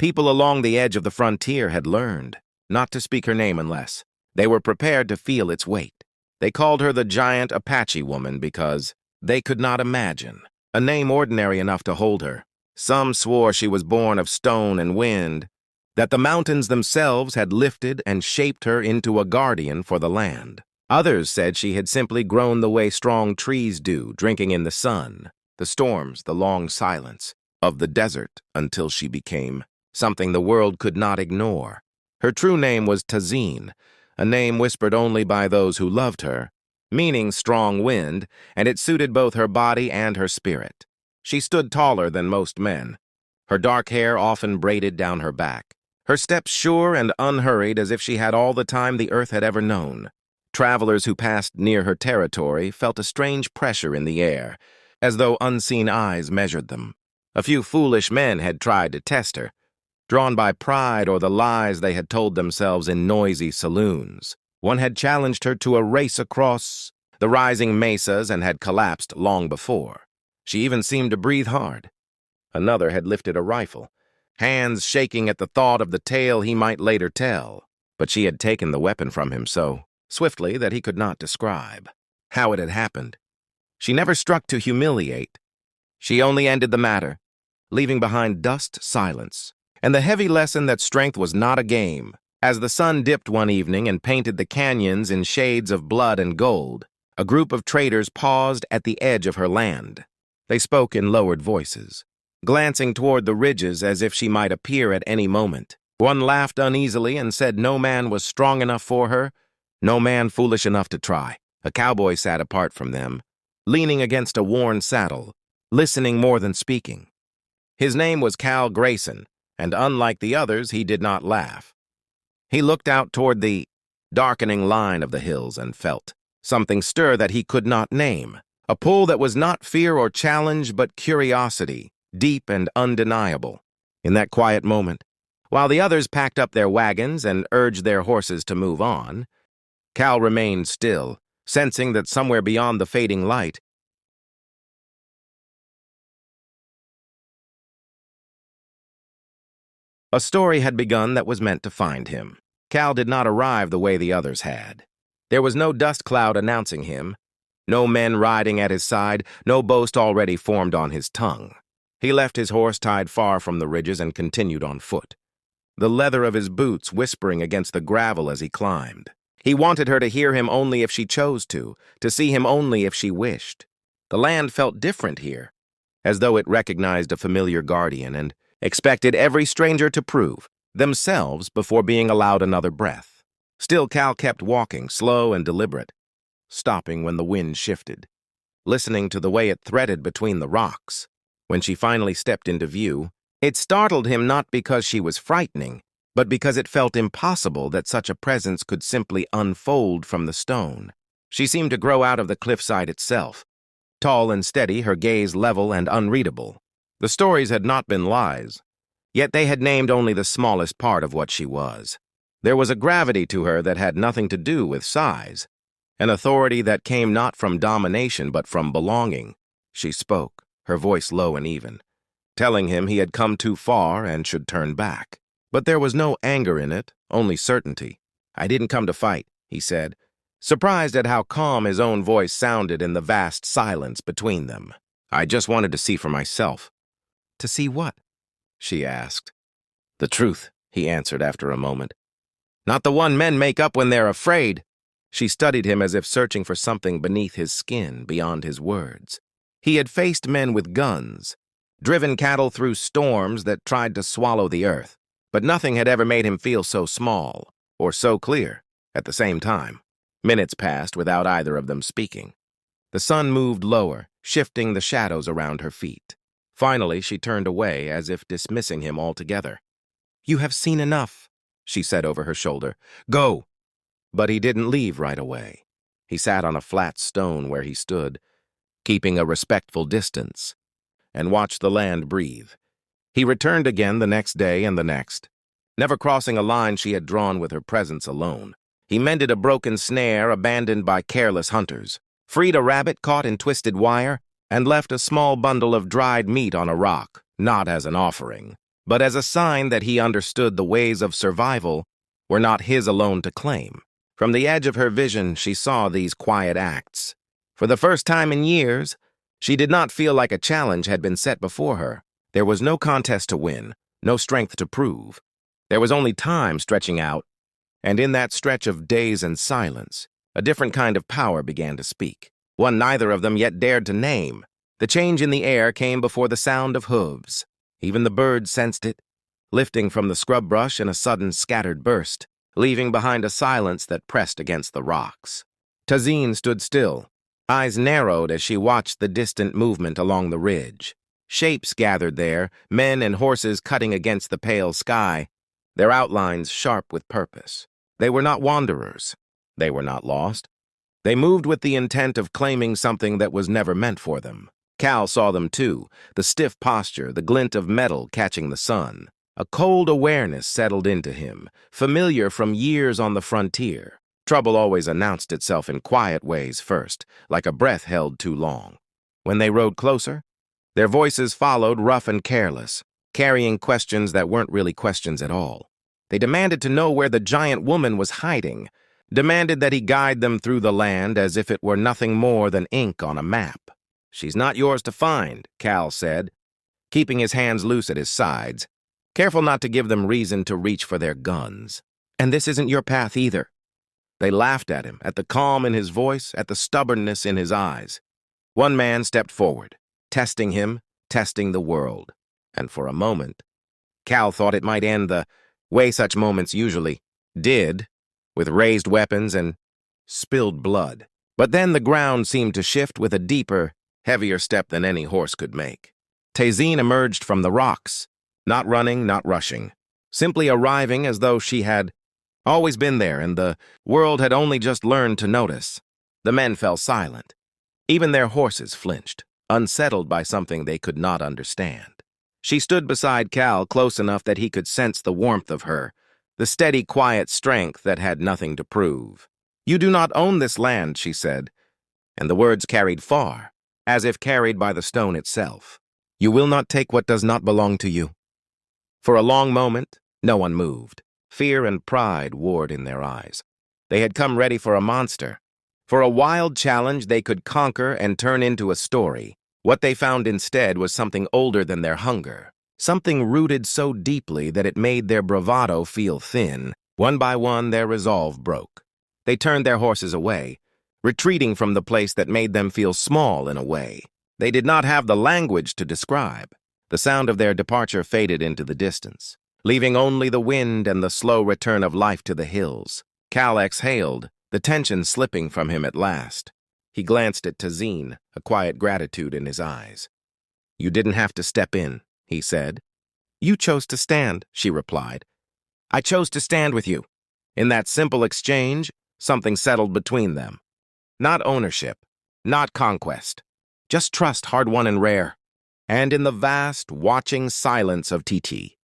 People along the edge of the frontier had learned not to speak her name unless they were prepared to feel its weight. They called her the giant Apache woman because they could not imagine a name ordinary enough to hold her. Some swore she was born of stone and wind, that the mountains themselves had lifted and shaped her into a guardian for the land. Others said she had simply grown the way strong trees do, drinking in the sun, the storms, the long silence of the desert until she became something the world could not ignore. Her true name was Tazeen, a name whispered only by those who loved her, meaning strong wind, and it suited both her body and her spirit. She stood taller than most men, her dark hair often braided down her back, her steps sure and unhurried as if she had all the time the earth had ever known. Travelers who passed near her territory felt a strange pressure in the air, as though unseen eyes measured them. A few foolish men had tried to test her, drawn by pride or the lies they had told themselves in noisy saloons. One had challenged her to a race across the rising mesas and had collapsed long before. She even seemed to breathe hard. Another had lifted a rifle, hands shaking at the thought of the tale he might later tell, but she had taken the weapon from him so swiftly that he could not describe how it had happened. She never struck to humiliate. She only ended the matter, leaving behind dust, silence, and the heavy lesson that strength was not a game. As the sun dipped one evening and painted the canyons in shades of blood and gold, a group of traders paused at the edge of her land. They spoke in lowered voices, glancing toward the ridges as if she might appear at any moment. One laughed uneasily and said no man was strong enough for her, no man foolish enough to try. A cowboy sat apart from them, leaning against a worn saddle, listening more than speaking. His name was Cal Grayson, and unlike the others, he did not laugh. He looked out toward the darkening line of the hills and felt something stir that he could not name, a pull that was not fear or challenge but curiosity, deep and undeniable. In that quiet moment, while the others packed up their wagons and urged their horses to move on, Cal remained still, sensing that somewhere beyond the fading light, a story had begun that was meant to find him. Cal did not arrive the way the others had. There was no dust cloud announcing him, no men riding at his side, no boast already formed on his tongue. He left his horse tied far from the ridges and continued on foot, the leather of his boots whispering against the gravel as he climbed. He wanted her to hear him only if she chose to see him only if she wished. The land felt different here, as though it recognized a familiar guardian and expected every stranger to prove themselves before being allowed another breath. Still, Cal kept walking, slow and deliberate, stopping when the wind shifted, listening to the way it threaded between the rocks. When she finally stepped into view, it startled him not because she was frightening, but because it felt impossible that such a presence could simply unfold from the stone. She seemed to grow out of the cliffside itself, tall and steady, her gaze level and unreadable. The stories had not been lies, yet they had named only the smallest part of what she was. There was a gravity to her that had nothing to do with size, an authority that came not from domination but from belonging. She spoke, her voice low and even, telling him he had come too far and should turn back. But there was no anger in it, only certainty. "I didn't come to fight," he said, surprised at how calm his own voice sounded in the vast silence between them. "I just wanted to see for myself." "To see what?" she asked. "The truth," he answered after a moment. "Not the one men make up when they're afraid." She studied him as if searching for something beneath his skin, beyond his words. He had faced men with guns, driven cattle through storms that tried to swallow the earth, but nothing had ever made him feel so small, or so clear, at the same time. Minutes passed without either of them speaking. The sun moved lower, shifting the shadows around her feet. Finally, she turned away as if dismissing him altogether. "You have seen enough," she said over her shoulder. "Go." But he didn't leave right away. He sat on a flat stone where he stood, keeping a respectful distance, and watched the land breathe. He returned again the next day and the next, never crossing a line she had drawn with her presence alone. He mended a broken snare abandoned by careless hunters, freed a rabbit caught in twisted wire, and left a small bundle of dried meat on a rock, not as an offering, but as a sign that he understood the ways of survival were not his alone to claim. From the edge of her vision, she saw these quiet acts. For the first time in years, she did not feel like a challenge had been set before her. There was no contest to win, no strength to prove. There was only time stretching out, and in that stretch of days and silence, a different kind of power began to speak, one neither of them yet dared to name. The change in the air came before the sound of hooves. Even the birds sensed it, lifting from the scrub brush in a sudden scattered burst, leaving behind a silence that pressed against the rocks. Tazeen stood still, eyes narrowed as she watched the distant movement along the ridge. Shapes gathered there, men and horses cutting against the pale sky, their outlines sharp with purpose. They were not wanderers. They were not lost. They moved with the intent of claiming something that was never meant for them. Cal saw them too, the stiff posture, the glint of metal catching the sun. A cold awareness settled into him, familiar from years on the frontier. Trouble always announced itself in quiet ways first, like a breath held too long. When they rode closer, their voices followed rough and careless, carrying questions that weren't really questions at all. They demanded to know where the giant woman was hiding, demanded that he guide them through the land as if it were nothing more than ink on a map. "She's not yours to find," Cal said, keeping his hands loose at his sides, careful not to give them reason to reach for their guns. "And this isn't your path either." They laughed at him, at the calm in his voice, at the stubbornness in his eyes. One man stepped forward, testing him, testing the world. And for a moment, Cal thought it might end the way such moments usually did, with raised weapons and spilled blood. But then the ground seemed to shift with a deeper, heavier step than any horse could make. Tazeen emerged from the rocks, not running, not rushing, simply arriving as though she had always been there and the world had only just learned to notice. The men fell silent. Even their horses flinched, unsettled by something they could not understand. She stood beside Cal close enough that he could sense the warmth of her, the steady, quiet strength that had nothing to prove. "You do not own this land," she said, and the words carried far, as if carried by the stone itself. "You will not take what does not belong to you." For a long moment, no one moved. Fear and pride warred in their eyes. They had come ready for a monster, for a wild challenge they could conquer and turn into a story. What they found instead was something older than their hunger, something rooted so deeply that it made their bravado feel thin. One by one, their resolve broke. They turned their horses away, retreating from the place that made them feel small in a way they did not have the language to describe. The sound of their departure faded into the distance, leaving only the wind and the slow return of life to the hills. Cal exhaled, the tension slipping from him at last. He glanced at Tazeen, a quiet gratitude in his eyes. "You didn't have to step in," he said. "You chose to stand," she replied. "I chose to stand with you." In that simple exchange, something settled between them. Not ownership, not conquest, just trust hard-won and rare. And in the vast, watching silence of TT,